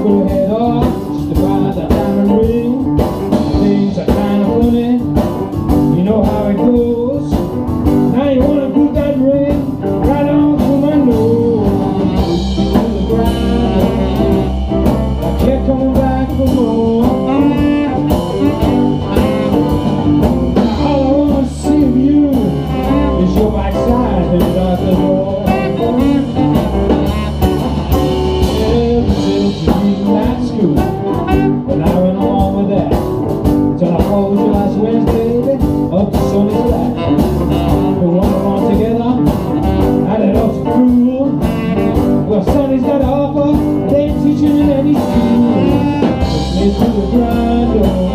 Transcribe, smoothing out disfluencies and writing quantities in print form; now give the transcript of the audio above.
could head off just to buy the diamond ring. Things are kind of funny, you know how it goes. Now you wanna put that ring right on through my nose to the ground. I kept coming back for more. Now all I wanna see of you is your backside in the dark of the door. When I went along with that, till I called you last Wednesday, up to Sunday Black. We went along together, I let off the cruel. Well, Sonny's got to offer, they ain't teaching in any school. It's me to the grind.